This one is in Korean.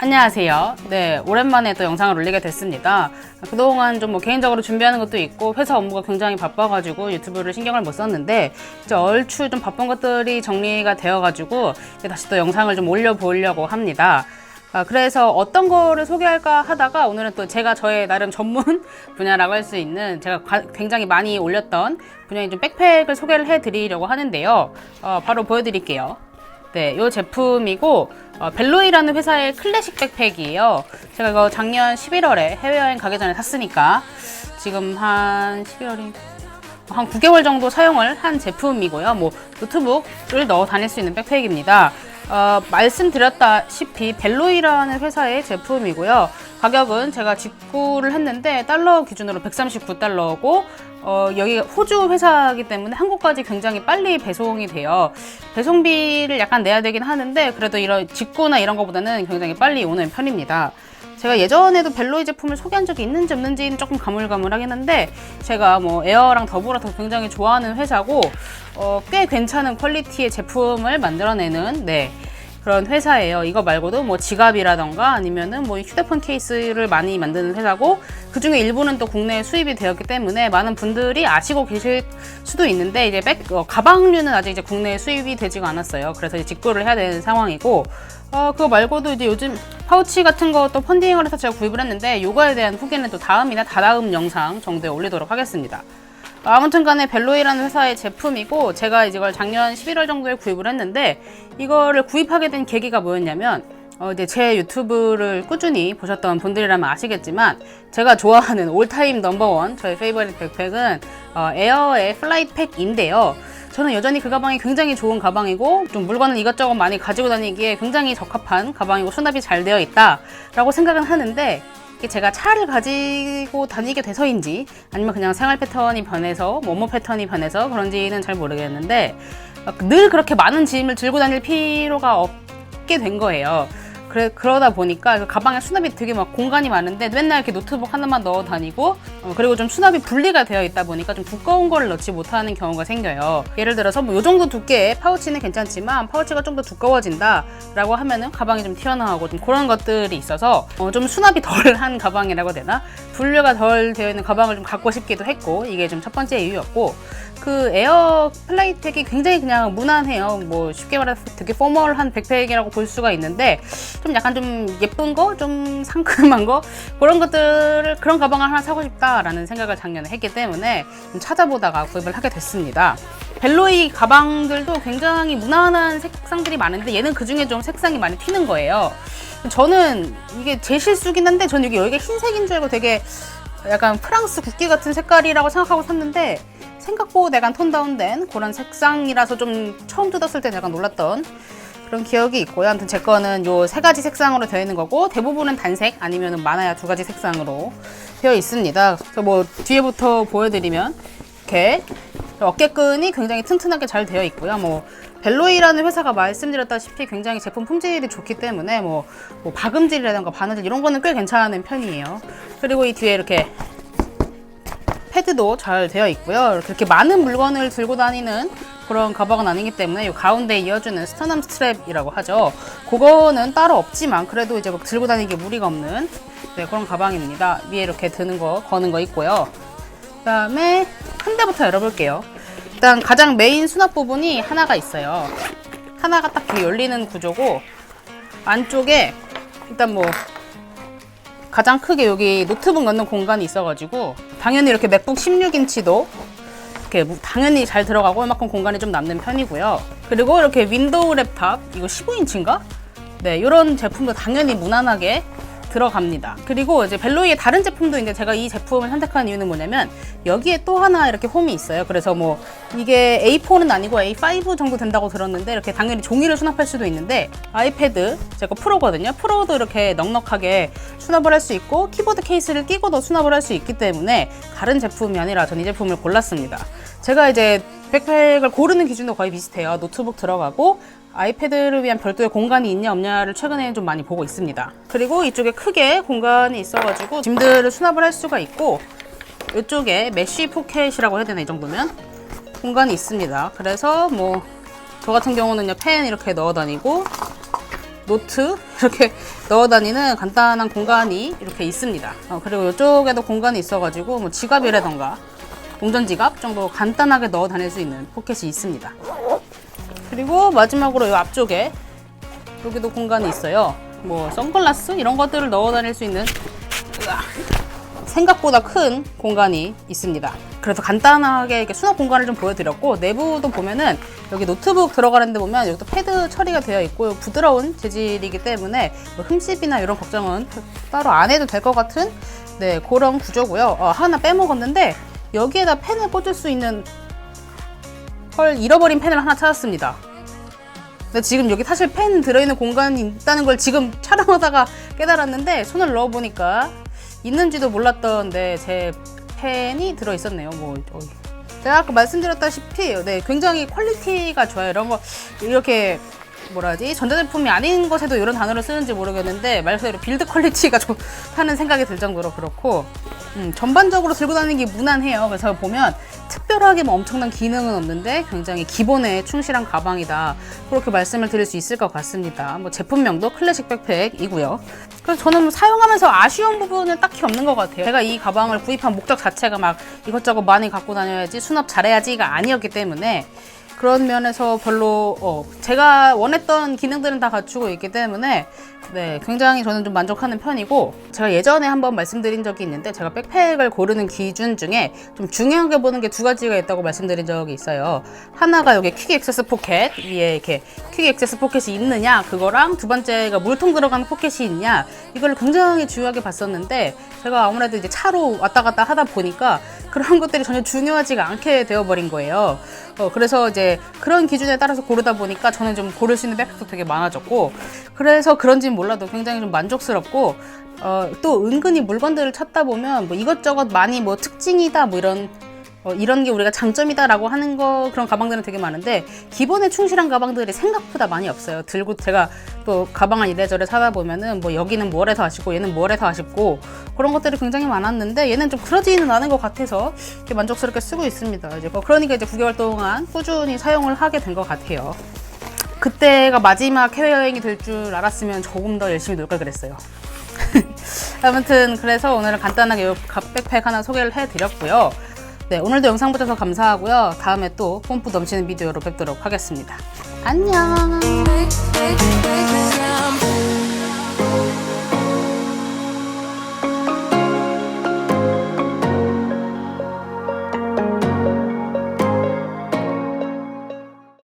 안녕하세요. 네, 오랜만에 또 영상을 올리게 됐습니다. 그동안 좀 개인적으로 준비하는 것도 있고 회사 업무가 굉장히 바빠가지고 유튜브를 신경을 못 썼는데 이제 얼추 좀 바쁜 것들이 정리가 되어가지고 이제 다시 또 영상을 좀 올려보려고 합니다. 그래서 어떤 거를 소개할까 하다가 오늘은 또 제가 저의 나름 전문 분야라고 할 수 있는 제가 굉장히 많이 올렸던 분야인 좀 백팩을 소개를 해드리려고 하는데요. 바로 보여드릴게요. 네, 이 제품이고 벨로이라는 회사의 클래식 백팩이에요. 제가 이거 작년 11월에 해외여행 가기 전에 샀으니까 지금 한 11월이 한 9개월 정도 사용을 한 제품이고요. 노트북을 넣어 다닐 수 있는 백팩입니다. 말씀드렸다시피 벨로이라는 회사의 제품이고요. 가격은 제가 직구를 했는데 달러 기준으로 139달러고 여기가 호주 회사이기 때문에 한국까지 굉장히 빨리 배송이 돼요. 배송비를 약간 내야 되긴 하는데 그래도 이런 직구나 이런 거보다는 굉장히 빨리 오는 편입니다. 제가 예전에도 벨로이 제품을 소개한 적이 있는지 없는지는 조금 가물가물하긴 한데 제가 에어랑 더불어서 굉장히 좋아하는 회사고 꽤 괜찮은 퀄리티의 제품을 만들어내는 그런 회사예요. 이거 말고도 지갑이라던가 아니면은 휴대폰 케이스를 많이 만드는 회사고 그 중에 일부는 또 국내에 수입이 되었기 때문에 많은 분들이 아시고 계실 수도 있는데 이제 가방류는 아직 이제 국내에 수입이 되지가 않았어요. 그래서 이제 직구를 해야 되는 상황이고 그거 말고도 이제 요즘 파우치 같은 것도 펀딩을 해서 제가 구입을 했는데 요거에 대한 후기는 또 다음이나 다다음 영상 정도에 올리도록 하겠습니다. 아무튼 간에 벨로이라는 회사의 제품이고 제가 이걸 작년 11월 정도에 구입을 했는데 이거를 구입하게 된 계기가 뭐였냐면 이제 제 유튜브를 꾸준히 보셨던 분들이라면 아시겠지만 제가 좋아하는 올타임 넘버원 저의 페이버릿 백팩은 에어의 플라이팩인데요. 저는 여전히 그 가방이 굉장히 좋은 가방이고 좀 물건을 이것저것 많이 가지고 다니기에 굉장히 적합한 가방이고 수납이 잘 되어 있다 라고 생각은 하는데 제가 차를 가지고 다니게 돼서인지 아니면 그냥 생활 패턴이 변해서 업무 패턴이 변해서 그런지는 잘 모르겠는데 늘 그렇게 많은 짐을 들고 다닐 필요가 없게 된 거예요. 그러다 보니까 가방에 수납이 되게 공간이 많은데 맨날 이렇게 노트북 하나만 넣어 다니고 그리고 좀 수납이 분리가 되어 있다 보니까 좀 두꺼운 거를 넣지 못하는 경우가 생겨요. 예를 들어서 요 정도 두께의 파우치는 괜찮지만 파우치가 좀 더 두꺼워진다 라고 하면은 가방이 좀 튀어나오고 좀 그런 것들이 있어서 좀 수납이 덜한 가방이라고 해야 되나? 분류가 덜 되어 있는 가방을 좀 갖고 싶기도 했고 이게 좀 첫 번째 이유였고 그 에어 플라이팩이 굉장히 그냥 무난해요. 쉽게 말해서 되게 포멀한 백팩이라고 볼 수가 있는데 좀 약간 좀 예쁜 거, 좀 상큼한 거 그런 가방을 하나 사고 싶다라는 생각을 작년에 했기 때문에 좀 찾아보다가 구입을 하게 됐습니다. 벨로이 가방들도 굉장히 무난한 색상들이 많은데 얘는 그 중에 좀 색상이 많이 튀는 거예요. 저는 이게 제 실수긴 한데 저는 여기가 흰색인 줄 알고 되게 약간 프랑스 국기 같은 색깔이라고 생각하고 샀는데 생각보다 약간 톤 다운된 그런 색상이라서 좀 처음 뜯었을 때는 약간 놀랐던 그런 기억이 있고요. 아무튼 제 거는 요 3가지 색상으로 되어 있는 거고 대부분은 단색 아니면 많아야 2가지 색상으로 되어 있습니다. 그래서 뒤에부터 보여드리면 이렇게 어깨끈이 굉장히 튼튼하게 잘 되어 있고요. 벨로이라는 회사가 말씀드렸다시피 굉장히 제품 품질이 좋기 때문에 박음질이라든가 바느질 이런 거는 꽤 괜찮은 편이에요. 그리고 이 뒤에 이렇게 패드도 잘 되어 있고요. 이렇게 많은 물건을 들고 다니는 그런 가방은 아니기 때문에 이 가운데 이어주는 스터넘 스트랩이라고 하죠. 그거는 따로 없지만 그래도 이제 들고 다니기에 무리가 없는 그런 가방입니다. 위에 이렇게 거는 거 있고요. 그 다음에 큰 데부터 열어볼게요. 일단 가장 메인 수납 부분이 하나가 있어요. 하나가 딱 열리는 구조고 안쪽에 일단 가장 크게 여기 노트북 넣는 공간이 있어가지고 당연히 이렇게 맥북 16인치도 이렇게 당연히 잘 들어가고 이만큼 공간이 좀 남는 편이고요. 그리고 이렇게 윈도우 랩탑 이거 15인치인가? 이런 제품도 당연히 무난하게 들어갑니다. 그리고 이제 벨로이의 다른 제품도 이제 제가 이 제품을 선택한 이유는 뭐냐면 여기에 또 하나 이렇게 홈이 있어요. 그래서 이게 A4는 아니고 A5 정도 된다고 들었는데 이렇게 당연히 종이를 수납할 수도 있는데 아이패드 제가 프로거든요. 프로도 이렇게 넉넉하게 수납을 할 수 있고 키보드 케이스를 끼고도 수납을 할 수 있기 때문에 다른 제품이 아니라 전 이 제품을 골랐습니다. 제가 이제 백팩을 고르는 기준도 거의 비슷해요. 노트북 들어가고 아이패드를 위한 별도의 공간이 있냐 없냐를 최근에 좀 많이 보고 있습니다. 그리고 이쪽에 크게 공간이 있어가지고 짐들을 수납을 할 수가 있고 이쪽에 메쉬 포켓이라고 해야 되나 이 정도면 공간이 있습니다. 그래서 저 같은 경우는 펜 이렇게 넣어 다니고 노트 이렇게 넣어 다니는 간단한 공간이 이렇게 있습니다. 그리고 이쪽에도 공간이 있어가지고 뭐 지갑이라던가 동전 지갑 정도 간단하게 넣어 다닐 수 있는 포켓이 있습니다. 그리고 마지막으로 이 앞쪽에 여기도 공간이 있어요. 뭐 선글라스 이런 것들을 넣어 다닐 수 있는 생각보다 큰 공간이 있습니다. 그래서 간단하게 이렇게 수납 공간을 좀 보여드렸고, 내부도 보면은 여기 노트북 들어가는 데 보면 여기도 패드 처리가 되어 있고 부드러운 재질이기 때문에 뭐 흠집이나 이런 걱정은 따로 안 해도 될 것 같은 그런 구조고요. 하나 빼먹었는데 여기에다 펜을 꽂을 수 있는 잃어버린 펜을 하나 찾았습니다. 근데 지금 여기 사실 펜 들어있는 공간이 있다는 걸 지금 촬영하다가 깨달았는데 손을 넣어보니까 있는지도 몰랐던데 제 펜이 들어있었네요. 제가 아까 말씀드렸다시피 굉장히 퀄리티가 좋아요. 이런 거 이렇게 전자제품이 아닌 것에도 이런 단어를 쓰는지 모르겠는데 말 그대로 빌드 퀄리티가 좋다는 생각이 들 정도로 그렇고, 전반적으로 들고 다니는 게 무난해요. 그래서 보면 특별하게 뭐 엄청난 기능은 없는데 굉장히 기본에 충실한 가방이다, 그렇게 말씀을 드릴 수 있을 것 같습니다. 뭐 제품명도 클래식 백팩이고요. 그래서 저는 사용하면서 아쉬운 부분은 딱히 없는 것 같아요. 제가 이 가방을 구입한 목적 자체가 막 이것저것 많이 갖고 다녀야지, 수납 잘해야지가 아니었기 때문에 그런 면에서 별로 제가 원했던 기능들은 다 갖추고 있기 때문에 굉장히 저는 좀 만족하는 편이고, 제가 예전에 한번 말씀드린 적이 있는데 제가 백팩을 고르는 기준 중에 좀 중요하게 보는 게 두 가지가 있다고 말씀드린 적이 있어요. 하나가 여기 퀵 액세스 포켓 위에 이렇게 퀵 액세스 포켓이 있느냐, 그거랑 두 번째가 물통 들어가는 포켓이 있냐, 이걸 굉장히 중요하게 봤었는데 제가 아무래도 이제 차로 왔다 갔다 하다 보니까 그런 것들이 전혀 중요하지가 않게 되어버린 거예요. 그래서 이제 그런 기준에 따라서 고르다 보니까 저는 좀 고를 수 있는 백팩도 되게 많아졌고, 그래서 그런지는 몰라도 굉장히 좀 만족스럽고, 또 은근히 물건들을 찾다 보면 뭐 이것저것 많이 뭐 특징이다 뭐 이런 게 우리가 장점이다라고 하는 그런 가방들은 되게 많은데 기본에 충실한 가방들이 생각보다 많이 없어요. 들고 제가 또 가방을 이래저래 사다 보면은 뭐 여기는 뭐래서 아쉽고 얘는 뭐래서 아쉽고 그런 것들이 굉장히 많았는데, 얘는 좀 그러지는 않은 것 같아서 이렇게 만족스럽게 쓰고 있습니다. 그러니까 이제 9개월 동안 꾸준히 사용을 하게 된 것 같아요. 그때가 마지막 해외여행이 될 줄 알았으면 조금 더 열심히 놀 걸 그랬어요. 아무튼 그래서 오늘은 간단하게 이 백팩 하나 소개를 해드렸고요. 오늘도 영상 보셔서 감사하고요. 다음에 또 뽐뿌 넘치는 비디오로 뵙도록 하겠습니다. 안녕.